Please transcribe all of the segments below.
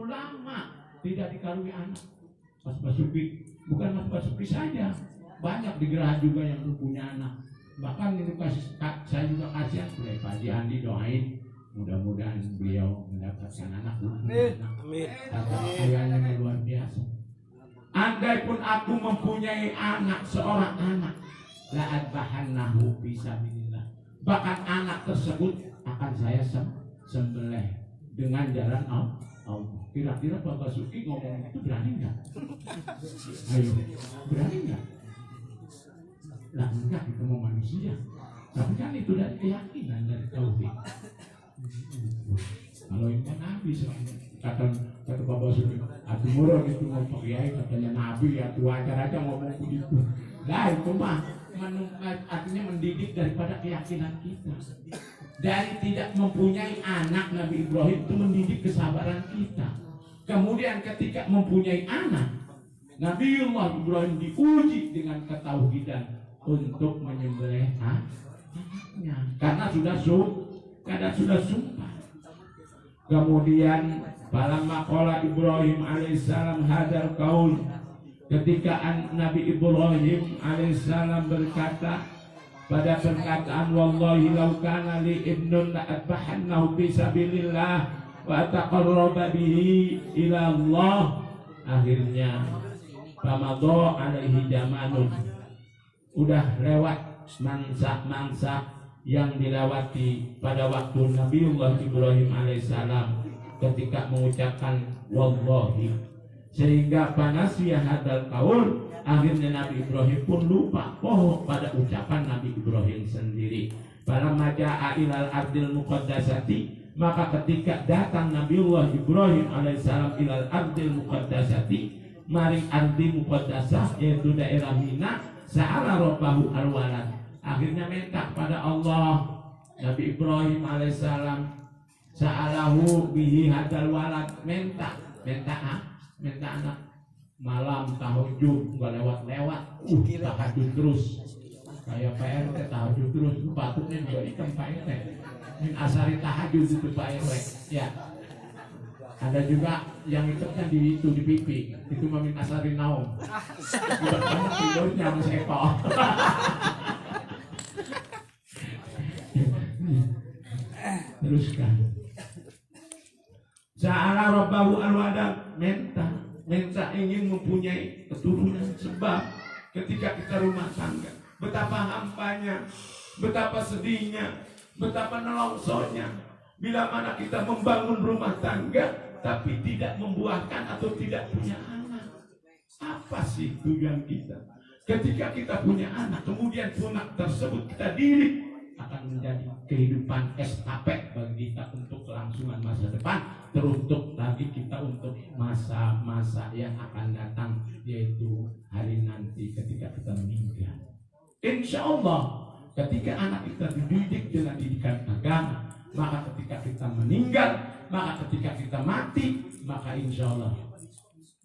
lama tidak dikaruniai anak. Mas Basuki, bukan Mas Basuki saja, banyak di Geraha juga yang belum punya anak. Bahkan itu saya juga kasihan oleh Pak Haji Andi, doain mudah-mudahan beliau mendapatkan anak. Amin. Ayahnya luar biasa. Andai pun aku mempunyai anak, seorang anak, la adbahannahu fisabilillah. Bahkan anak tersebut akan saya sembelih dengan jalan Allah. Kira-kira Pak Basuki ngomong itu berani nggak? Ayo, berani nggak? Lah enggak, itu mau manusia. Tapi kan itu dari keyakinan, dari tauhid. Kalau ini Nabi kata Pak Basuki, atuh murah itu mau pakai katanya Nabi, ya tuh wajar aja ngomong begitu. Lah itu mah artinya mendidik daripada keyakinan kita. Dari tidak mempunyai anak, Nabi Ibrahim itu mendidik kesabaran kita. Kemudian ketika mempunyai anak, Nabiullah Ibrahim diuji dengan ketauhidan untuk menyembelih anaknya karena sudah sumpah. Kemudian falamma qala Ibrahim alaihissalam hadal qaul, ketika Nabi Ibrahim alaihissalam berkata pada perkataan wallahi law kana li ibnun la adbahannahu fi sabilillah wa taqarraba bihi ila Allah, akhirnya famadha alaihi zamanun, udah lewat mangsa yang dilewati pada waktu Nabiullah Ibrahim alaihissalam ketika mengucapkan wallahi, sehingga panasya hadal qaul, akhirnya Nabi Ibrahim pun lupa pada ucapan Nabi Ibrahim sendiri. Para maja'a ilal ardil muqaddasati, maka ketika datang Nabiullah Ibrahim alaihissalam ilal ardil muqaddasati, maring ardi muqaddasah yaitu daerah Mina, sa'ala rabbahu alwalad, akhirnya minta pada Allah. Nabi Ibrahim alaihissalam sa'alahu bihi hadal walad, minta anak. Malam tahajud nggak lewat tahajud terus kayak PRT tahajud terus, patutnya juga ikan PRT min asari tahajud itu Pak RW ya. Ada juga yang ikutnya di pipi itu min asari naum, banyak tidurnya Mas Eko. Teruskan sa'ala rabbahu alwadad, minta ingin mempunyai keturunan. Sebab ketika kita rumah tangga, betapa hampanya, betapa sedihnya, betapa nelongsonya bila mana kita membangun rumah tangga tapi tidak membuahkan atau tidak punya anak. Apa sih tujuan kita? Ketika kita punya anak, kemudian anak tersebut kita didik, akan menjadi kehidupan estafet bagi kita untuk kelangsungan masa depan, teruntuk lagi kita untuk masa-masa yang akan datang, yaitu hari nanti ketika kita meninggal. Insya Allah ketika anak kita dididik dengan didikan agama, maka ketika kita meninggal, maka ketika kita mati, maka insya Allah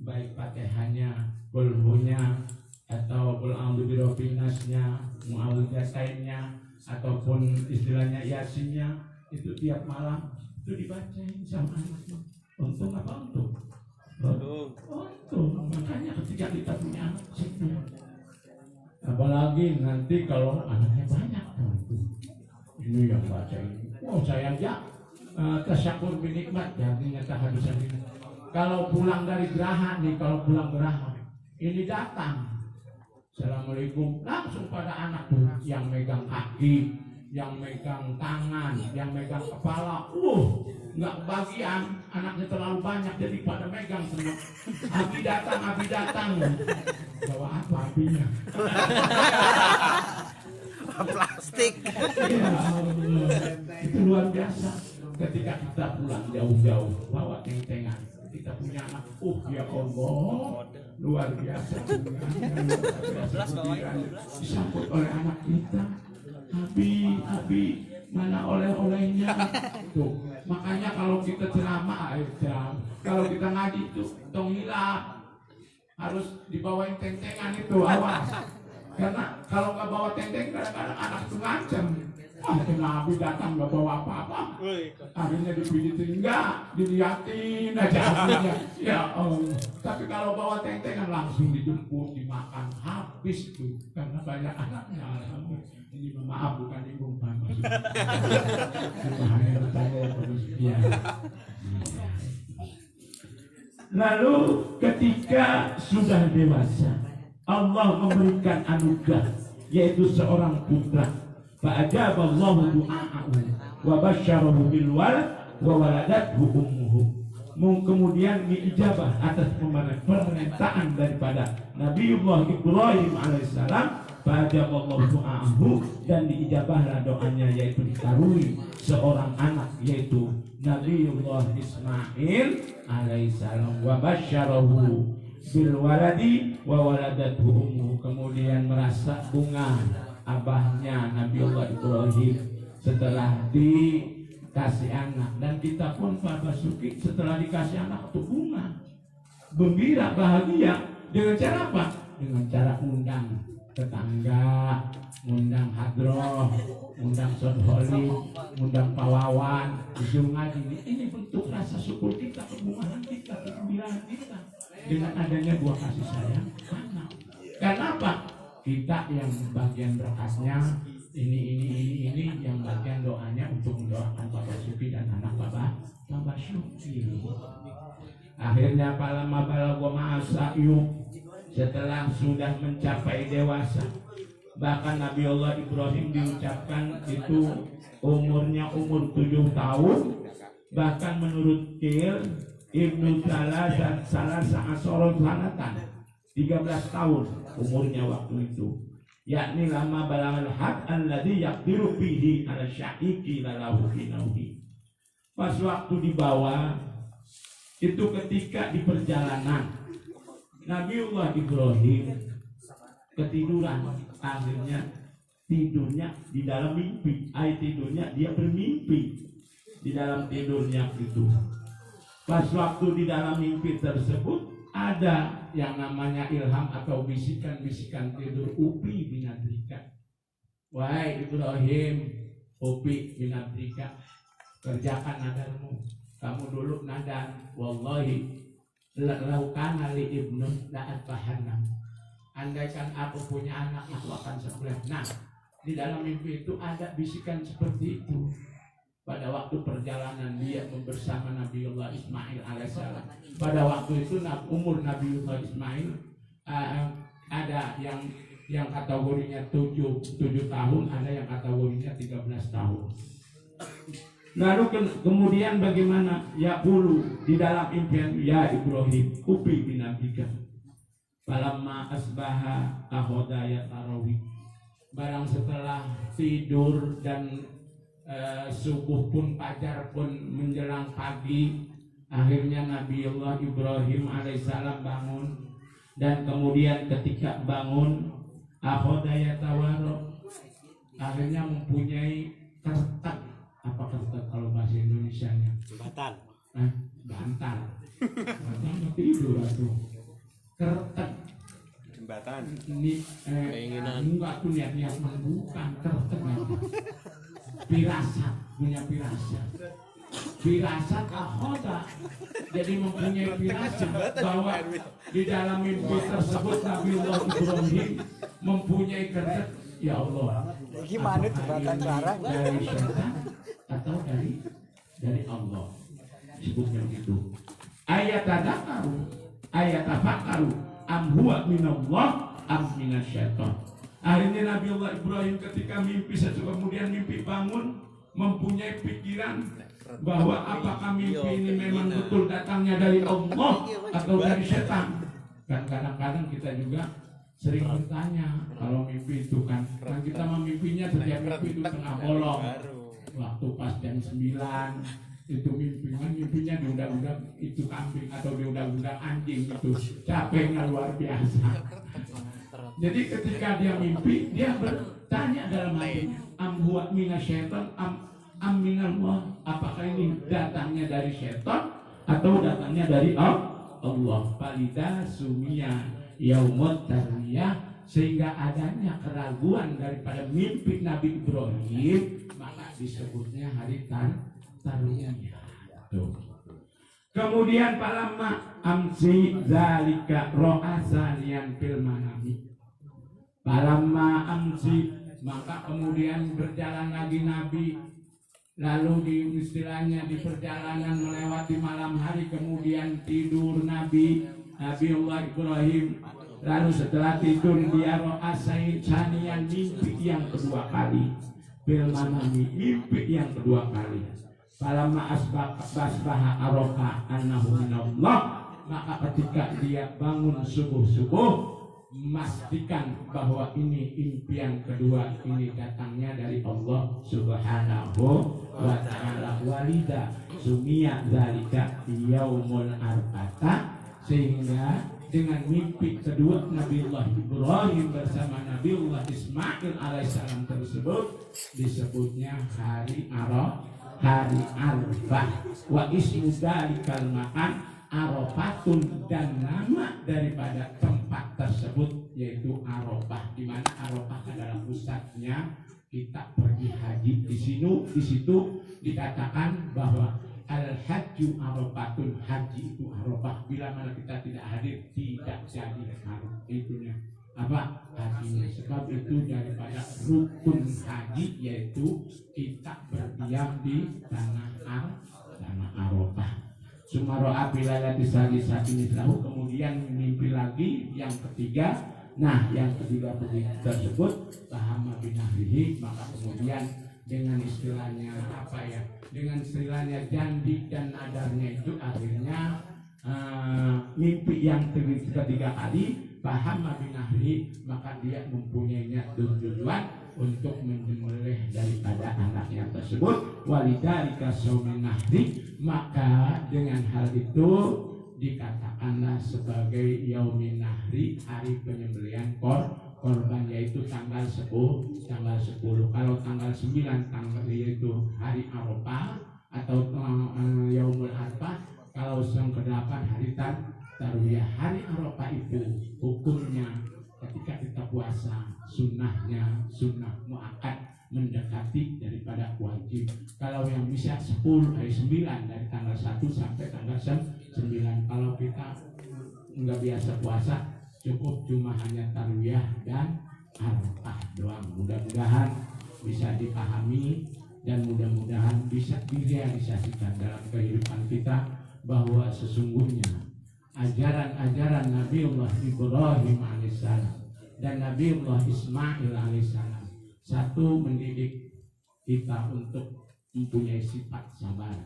baik Fatihahnya, Qulhunya, atau Qul a'udzu birabbil nasnya, Mu'awwidhatainnya, ataupun istilahnya Yasinnya, itu tiap malam itu dibacain sama anaknya. Untung apa untung? Untung. Makanya ketika kita punya anak senang. Apalagi nanti kalau anaknya banyak, ini yang baca ini. Oh saya aja tasyakur binikmat, artinya tahadusan ini. Kalau pulang dari geraha nih, ini datang. Assalamualaikum, langsung pada anak tuh yang megang kaki, yang megang tangan, yang megang kepala. Nggak bagian, anaknya terlalu banyak jadi pada megang semua. Abi datang. Bawa apa abinya? Plastik. Ya Allah, itu luar biasa. Ketika kita pulang jauh-jauh, bawa tentengan. Kita punya anak, ya Allah, luar biasa. Disambut oleh anak kita. Abi, mana oleh-olehnya? Tuh, makanya kalau kita ceramah, kalau kita ngaji itu, tong hilang, harus dibawain tentengan itu, awas. Karena kalau nggak bawa tenteng, kadang-kadang anak itu ngancam. Nabi datang nggak bawa apa-apa. Akhirnya dipijitin enggak, diliatin aja akhirnya. Ya tapi kalau bawa teng-tengan langsung dijemput, dimakan, habis itu karena banyak anaknya. Ini maaf bukan ibu bapak. Ya. Lalu ketika sudah dewasa, Allah memberikan anugerah yaitu seorang putra. Fa'ajaballahu du'a'ahu wa basyarahu bil walad wa waladathu ummuhu. Kemudian diijabah atas permintaan daripada Nabiullah Ibrahim alaihissalam. Fa'ajaballahu du'a'ahu, dan diijabahlah doanya yaitu dikaruniai seorang anak yaitu Nabiullah Ismail alaihissalam. Wa basyarahu bil waladi wa waladathu ummuhu. Kemudian merasa bunga abahnya Nabiullah Ibrahim setelah dikasih anak, dan kita pun Pak Basuki setelah dikasih anak itu bunga, gembira, bahagia. Dengan cara apa? Dengan cara undang tetangga, undang hadroh, undang sodholi, undang pawawan, disuruh ngaji. Ini bentuk rasa syukur kita, kebungaan kita, kegembiraan kita dengan adanya buah kasih sayang anak. Karena apa? Kita yang bagian berkasnya ini yang bagian doanya untuk mendoakan Bapak Syuki dan anak Bapak Syuki. Akhirnya palama balagha ma'asa'yu, setelah sudah mencapai dewasa, bahkan Nabiullah Ibrahim diucapkan itu umurnya umur 7 tahun, bahkan menurut Qil Ibnu salah sa'asoro sanatan 13 tahun umurnya waktu itu, yakni lama balangal had alladhi yaqdiru bihi ala syaiki lalahu finauhi. Pas waktu dibawa itu ketika di perjalanan Nabiullah Ibrahim ketiduran, akhirnya tidurnya di dalam mimpi. Tidurnya dia bermimpi di dalam tidurnya itu. Pas waktu di dalam mimpi tersebut ada yang namanya ilham atau bisikan-bisikan tidur. Upi binadrika, wahai Ibrahim, Upi binadrika, kerjakan nadarmu. Kamu dulu nadar, wallahi laukana li ibnun la'at bahannam, andaikan aku punya anak aku akan sebelah. Nah, di dalam mimpi itu ada bisikan seperti itu. Pada waktu perjalanan dia bersama Nabiullah Ismail alaihissalam. Pada waktu itu umur Nabiullah Ismail ada yang kategorinya 7 tahun, ada yang kategorinya 13 tahun. Lalu kemudian bagaimana? Ya ulu di dalam impian, ya Ibrahim, upi binabika. Falamma asbaha ahodaya tarawih. Barang setelah tidur dan subuh pun, fajar pun menjelang pagi, akhirnya Nabiullah Ibrahim alaihissalam bangun, dan kemudian ketika bangun akhodaya tawaro, akhirnya mempunyai kertak. Apa kertak kalau bahasa Indonesianya? Jembatan. Bantal. Bantal tidur atau kertak. Jembatan. Ini enggak tuh niat membuka kertak. Firasat, punya firasat akhoda, jadi mempunyai firasat bahwa di dalam mimpi tersebut Nabiullah Ibrahim mempunyai kerja. Ya Allah, gimana jembatan barang dari syaitan atau dari Allah, sebutnya itu. Ayat tafakkaru am huwa minallah am minasyaitan. Akhirnya Nabiullah Ibrahim ketika mimpi, kemudian mimpi bangun, mempunyai pikiran bahwa apakah mimpi ini memang betul datangnya dari Allah atau dari setan. Kan kadang-kadang kita juga sering bertanya kalau mimpi itu kan kita memimpinya setiap mimpi itu tengah bolong. Waktu pas jam 9 itu mimpinya diundang-undang itu kambing atau diundang-undang anjing, itu capeknya luar biasa. Jadi ketika dia mimpi, dia bertanya dalam hatinya, am huwa minasyaitan am minallah, apakah ini datangnya dari syaitan atau datangnya dari Allah? Falida sumia yaumut tarwiyah, sehingga adanya keraguan daripada mimpi Nabi Ibrahim, maka disebutnya hari tarwiyah. Tuh. Kemudian palamma amsi zalika ro'asanian fil manami. Palamma amsi, maka kemudian berjalan lagi Nabi, lalu di istilahnya di perjalanan melewati malam hari, kemudian tidur Nabiullah Ibrahim. Lalu setelah tidur dia ro'asanian, mimpi yang kedua kali. Fil manami, mimpi yang kedua kali. Falamma asbaha aroka annahu minallah, maka ketika dia bangun subuh-subuh, memastikan bahwa ini impian kedua ini datangnya dari Allah Subhanahu wa ta'ala. Walida sumia dzalika yaumul arba'ah, sehingga dengan mimpi kedua Nabiullah Ibrahim bersama Nabiullah Ismail alaihissalam tersebut disebutnya hari Arafah. Wa ismu dzalikal makan Arafatun, dan nama daripada tempat tersebut yaitu Arafah, di mana Arafah adalah pusatnya kita pergi haji. Di situ dikatakan bahwa al-hajju Arafatun, haji itu Arafah. Bila mana kita tidak hadir, tidak jadi itunya apa hajinya. Sebab itu daripada rukun haji yaitu kita berdiam di tanah Arafah. Sumaro'a bilalati salisati mislahu, kemudian mimpi lagi yang ketiga. Nah, yang ketiga tersebut Bahama bin Nahrihi, maka kemudian dengan istilahnya apa ya? Dengan istilahnya janji dan nadarnya itu akhirnya mimpi yang ketiga kali Bahama bin Nahrihi, maka dia mempunyai niat tujuan untuk menyembelih daripada anaknya tersebut. Walidalika saumin nahri, maka dengan hal itu dikatakanlah sebagai yaumin nahri, hari penyembelihan korban, yaitu tanggal 10. Kalau tanggal 9 yaitu hari Arafah atau yaumul arafah. Kalau yang ke-8 hari tarwiyah. Hari Arafah itu hukumnya ketika kita puasa, sunnahnya sunnah muakkad, mendekati daripada wajib. Kalau yang bisa 10 hari 9 dari tanggal 1 sampai tanggal 9. Kalau kita nggak biasa puasa, cukup cuma hanya tarwiyah dan Arafah doang. Mudah-mudahan bisa dipahami dan mudah-mudahan bisa direalisasikan dalam kehidupan kita bahwa sesungguhnya ajaran-ajaran Nabiullah Ibrahim alaihissalam dan Nabiullah Ismail alaihissalam, satu, mendidik kita untuk mempunyai sifat sabar.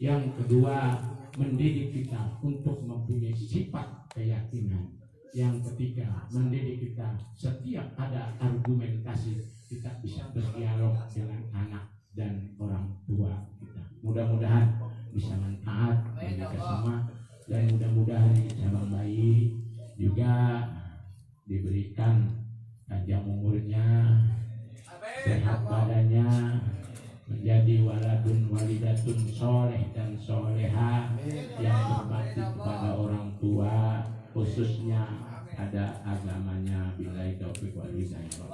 Yang kedua, mendidik kita untuk mempunyai sifat keyakinan. Yang ketiga, mendidik kita setiap ada argumentasi kita bisa berdialog dengan anak dan orang tua kita. Mudah-mudahan bisa manfaat bagi kita semua, dan mudah-mudahan cabang bayi juga diberikan panjang umurnya, sehat badannya, menjadi waladun walidatun soleh dan soleha yang berbakti kepada orang tua, khususnya ada agamanya. Billahi taufiq wal hidayah.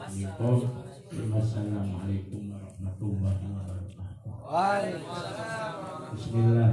Wassalamualaikum warahmatullahi wabarakatuh. Bismillah.